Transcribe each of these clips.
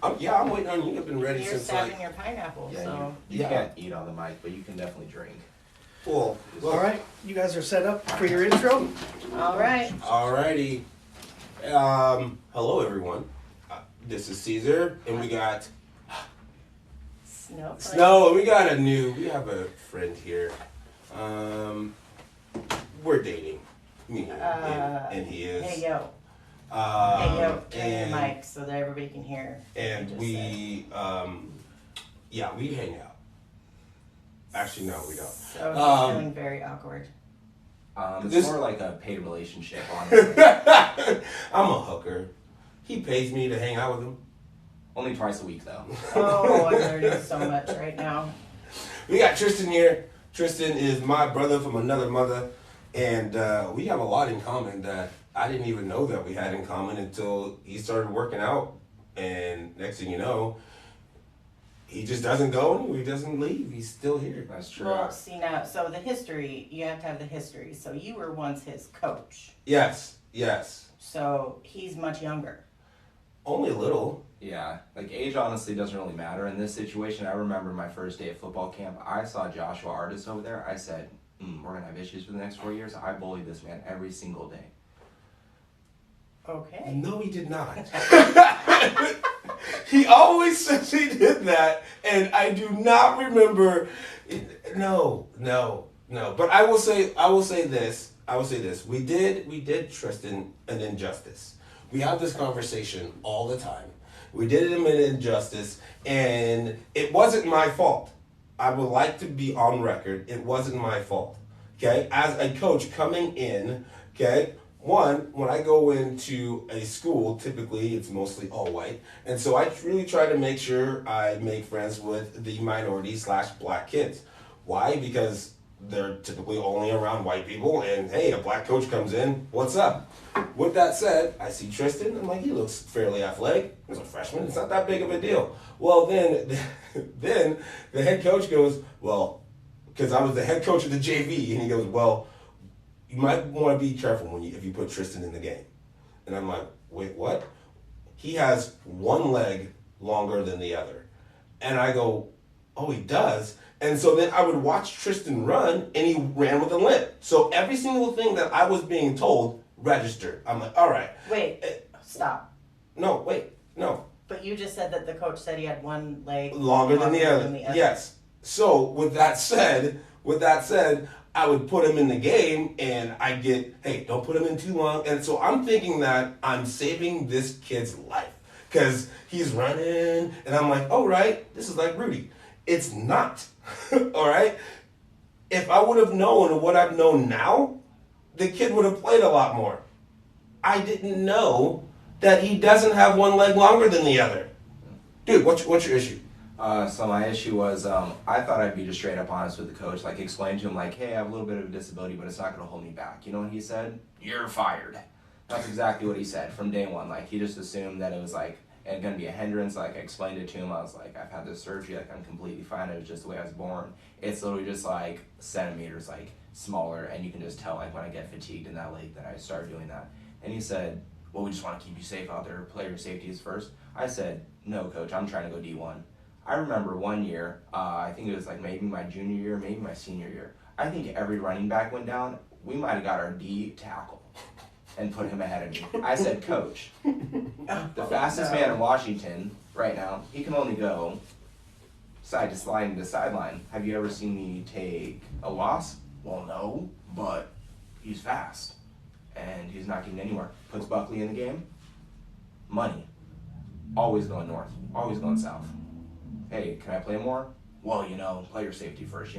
I'm waiting on you. I've been ready You're since stabbing your pineapple, Yeah, so. you can't eat on the mic, but you can definitely drink. Well, All right, you guys are set up for your intro. All right. Alrighty. Hello everyone. This is Caesar, and we got Snowflake. Snow, and we have a friend here. We're dating. Me and he is. Hey, yo. Hey, yo. Turn your mic so that everybody can hear. And we hang out. Actually, no, we don't. So he's feeling very awkward. It's more like a paid relationship, honestly. I'm a hooker. He pays me to hang out with him. Only twice a week, though. Oh, I'm learning so much right now. We got Trysten here. Trysten is my brother from another mother, and we have a lot in common that I didn't even know that we had in common until he started working out. And next thing you know, he just doesn't go anywhere. He doesn't leave. He's still here. That's true. Well, see now, so the history, you have to have the history. So you were once his coach. Yes. So he's much younger. Only a little. Yeah, like age honestly doesn't really matter. In this situation, I remember my first day at football camp, I saw Joshua Artis over there. I said, we're going to have issues for the next 4 years. I bullied this man every single day. Okay. No, he did not. He always says he did that, and I do not remember. No. But I will say this. We did Trysten an injustice. We have this conversation all the time. We did him an injustice, and it wasn't my fault. I would like to be on record. It wasn't my fault. Okay, as a coach coming in, okay. One, when I go into a school, typically it's mostly all white. And so I really try to make sure I make friends with the minority/black kids. Why? Because they're typically only around white people. And hey, a black coach comes in, what's up? With that said, I see Trysten. I'm like, he looks fairly athletic. He's a freshman. It's not that big of a deal. Well, then the head coach goes, well, because I was the head coach of the JV. And he goes, well, you might want to be careful if you put Trysten in the game. And I'm like, wait, what? He has one leg longer than the other. And I go, oh, he does? And so then I would watch Trysten run, and he ran with a limp. So every single thing that I was being told registered. I'm like, all right. Wait, stop. No. But you just said that the coach said he had one leg Longer than the other. Yes. So with that said, I would put him in the game, and I get, hey, don't put him in too long. And so I'm thinking that I'm saving this kid's life because he's running, and I'm like, all right, this is like Rudy. It's not, all right? If I would have known what I've known now, the kid would have played a lot more. I didn't know that he doesn't have one leg longer than the other. Dude, what's your issue? So my issue was, I thought I'd be just straight up honest with the coach, like explain to him like, hey, I have a little bit of a disability, but it's not going to hold me back. You know what he said? You're fired. That's exactly what he said from day one. Like, he just assumed that it was like, going to be a hindrance. Like, I explained it to him. I was like, I've had this surgery. Like, I'm completely fine. It was just the way I was born. It's literally just like centimeters, like smaller. And you can just tell, like, when I get fatigued in that leg that I start doing that. And he said, well, we just want to keep you safe out there. Player safety is first. I said, no, coach, I'm trying to go D1. I remember one year, I think it was like maybe my junior year, maybe my senior year. I think every running back went down. We might have got our D tackle and put him ahead of me. I said, coach, the fastest man in Washington right now, he can only go side to slide to sideline. Have you ever seen me take a loss? Well, no, but he's fast. And he's not getting anywhere. Puts Buckley in the game. Money. Always going north. Always going south. Hey, can I play more? Well, player safety first,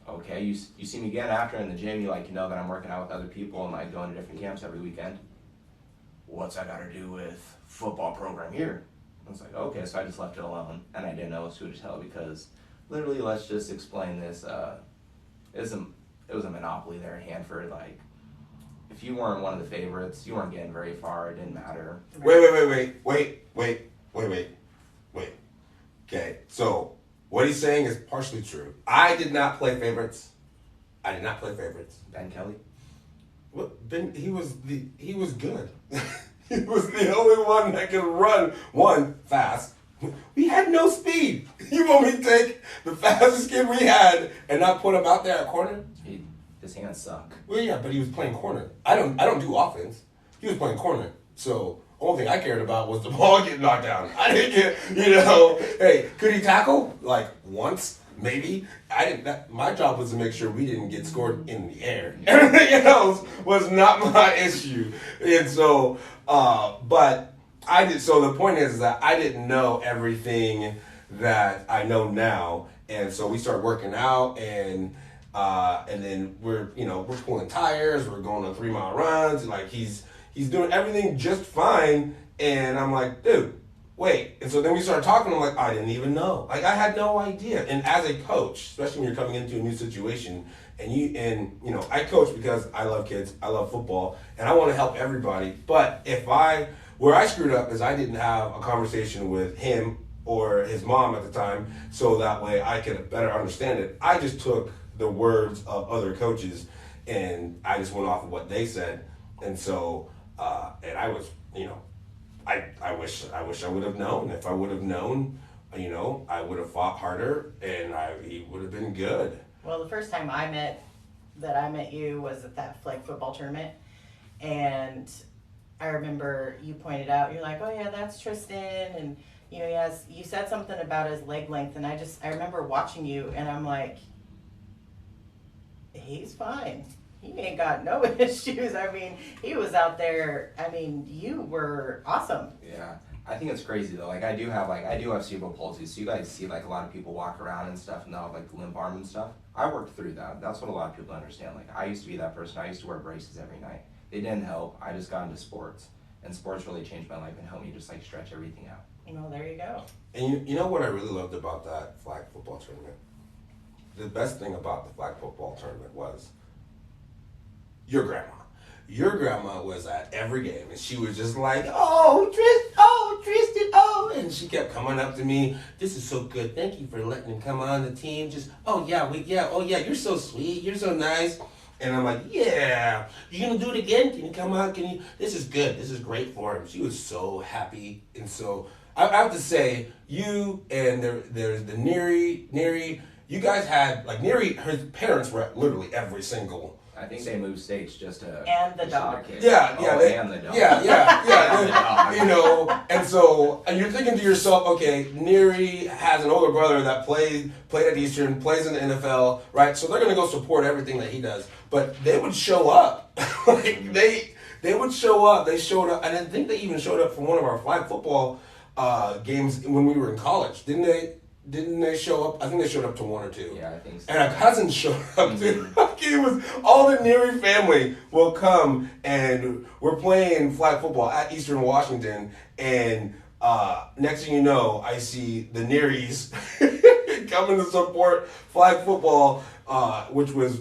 Okay, you see me again after in the gym, you that I'm working out with other people and like going to different camps every weekend. What's that got to do with football program here? I was like, okay, so I just left it alone. And I didn't know who to tell because literally, let's just explain this. It was a monopoly there at Hanford. Like, if you weren't one of the favorites, you weren't getting very far. It didn't matter. Wait. Okay, so what he's saying is partially true. I did not play favorites. Ben Kelly? Well, Ben, he was good. He was the only one that could run, one, fast. We had no speed. You want me to take the fastest kid we had and not put him out there at corner? His hands suck. Well, yeah, but he was playing corner. I don't do offense. He was playing corner. So only thing I cared about was the ball getting knocked down. I didn't get, hey, could he tackle? Like once, maybe. I didn't. My job was to make sure we didn't get scored in the air. Everything else was not my issue. And so, but I did. So the point is that I didn't know everything that I know now, and so we started working out and then we're pulling tires, we're going on 3-mile runs, like he's doing everything just fine, and I'm like, dude, wait. And so then we started talking, I'm like, I didn't even know. Like I had no idea. And as a coach, especially when you're coming into a new situation, and I coach because I love kids, I love football, and I want to help everybody. But where I screwed up is I didn't have a conversation with him or his mom at the time, so that way I could better understand it. I just took the words of other coaches and I just went off of what they said. And so, and I was, I wish I would have known. If I would have known, I would have fought harder and he would have been good. Well, the first time I met you was at that flag football tournament, and I remember you pointed out, you're like, oh yeah, that's Trysten, and you said something about his leg length, and I remember watching you, and I'm like, he's fine. He ain't got no issues. I mean, he was out there. I mean, you were awesome. Yeah. I think it's crazy though. I do have cerebral palsy, so you guys see a lot of people walk around and stuff and they'll have limp arm and stuff. I worked through that. That's what a lot of people understand. I used to be that person. I used to wear braces every night. They didn't help. I just got into sports, and sports really changed my life and helped me just stretch everything out. Well, there you go. And you know what I really loved about that flag football tournament? The best thing about the flag football tournament was your grandma. Your grandma was at every game, and she was just like, oh, Trysten, oh. And she kept coming up to me. This is so good. Thank you for letting him come on the team. Just, oh, yeah, you're so sweet. You're so nice. And I'm like, yeah, you going to do it again? Can you come out? This is good. This is great for him. She was so happy. And so I have to say, you and there's the Neri, you guys had, Neri, her parents were at literally every single. I think they moved states just to. And the dog. Yeah. And the dog. Yeah. And so you're thinking to yourself, okay, Neri has an older brother that played at Eastern, plays in the NFL, right? So they're going to go support everything that he does. But they would show up. They would show up. They showed up. And I think they even showed up for one of our flag football games when we were in college. Didn't they show up? I think they showed up to one or two. Yeah, I think so. And our cousins showed up too. It was all the Neri family will come, and we're playing flag football at Eastern Washington, and next thing you know, I see the Neris coming to support flag football, which was,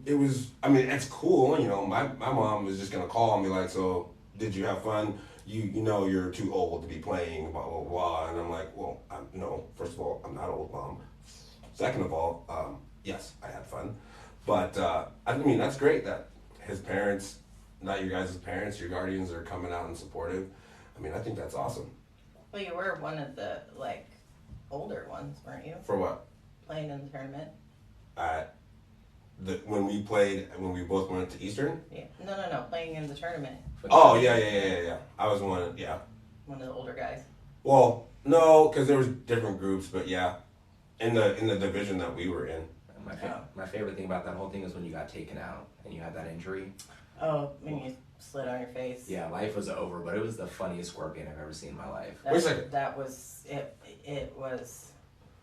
it's cool. My mom was just gonna call and be like, so did you have fun? You're too old to be playing, blah, blah, blah. And I'm like, well, no, first of all, I'm not old, Mom. Second of all, yes, I had fun. But, that's great that his parents, not your guys' parents, your guardians are coming out and supportive. I think that's awesome. Well, you were one of the, older ones, weren't you? For what? Playing in the tournament. When we both went to Eastern? Yeah. No, playing in the tournament. Oh, yeah. I was one, yeah. One of the older guys. Well, no, because there was different groups, but yeah, in the division that we were in. My favorite thing about that whole thing is when you got taken out and you had that injury. Oh, when you slid on your face. Yeah, life was over, but it was the funniest scorpion I've ever seen in my life. Wait a second. That was it. It was,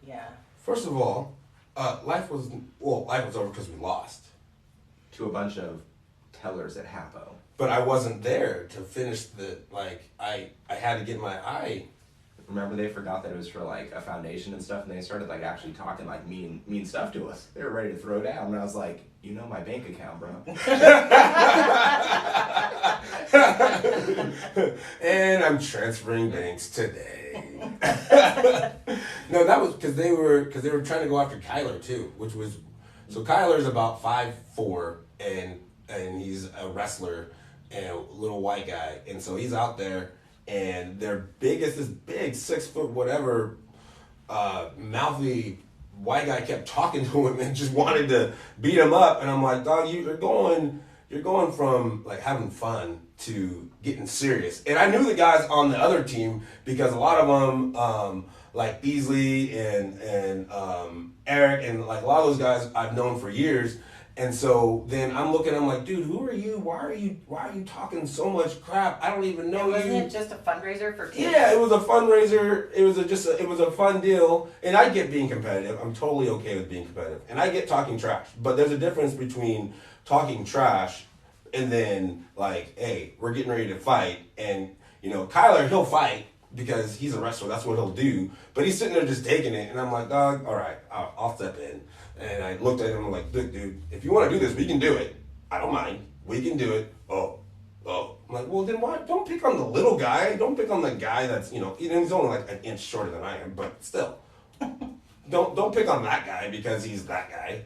yeah. First of all, life was over because we lost to a bunch of tellers at Hapo. But I wasn't there to finish I had to get my eye. Remember, they forgot that it was for a foundation and stuff, and they started actually talking mean stuff to us. They were ready to throw down, and I was like, my bank account, bro. And I'm transferring banks today. No, that was because they were trying to go after Kyler too, so Kyler's about 5'4", and he's a wrestler. and a little white guy, and so he's out there, and their biggest, this big 6 foot whatever, mouthy white guy kept talking to him and just wanted to beat him up, and I'm like, dog, you're going from like having fun to getting serious. And I knew the guys on the other team because a lot of them, like Beasley and Eric and like a lot of those guys I've known for years. And so then I'm looking, I'm like, dude, who are you? Why are you talking so much crap? I don't even know Wasn't you. it just a fundraiser for kids? Yeah, it was a fundraiser. It was a fun deal. And I get being competitive. I'm totally okay with being competitive. And I get talking trash. But there's a difference between talking trash and then like, hey, we're getting ready to fight. And, Kyler, he'll fight because he's a wrestler. That's what he'll do. But he's sitting there just taking it. And I'm like, dog, all right, I'll step in. And I looked at him and I'm like, look, dude, if you want to do this, we can do it. I don't mind. We can do it. Oh. I'm like, well, then why? Don't pick on the little guy. Don't pick on the guy that's, he's only like an inch shorter than I am, but still. Don't pick on that guy because he's that guy.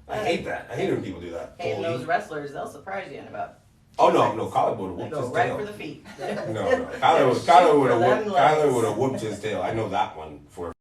I hate that. I hate when people do that. Hey, and those wrestlers, they'll surprise you in about. Oh, no, Kyler would have They whooped go his right tail. for the feet. No. Kyler would have Shoot for them Kyler would have whooped his tail. I know that one for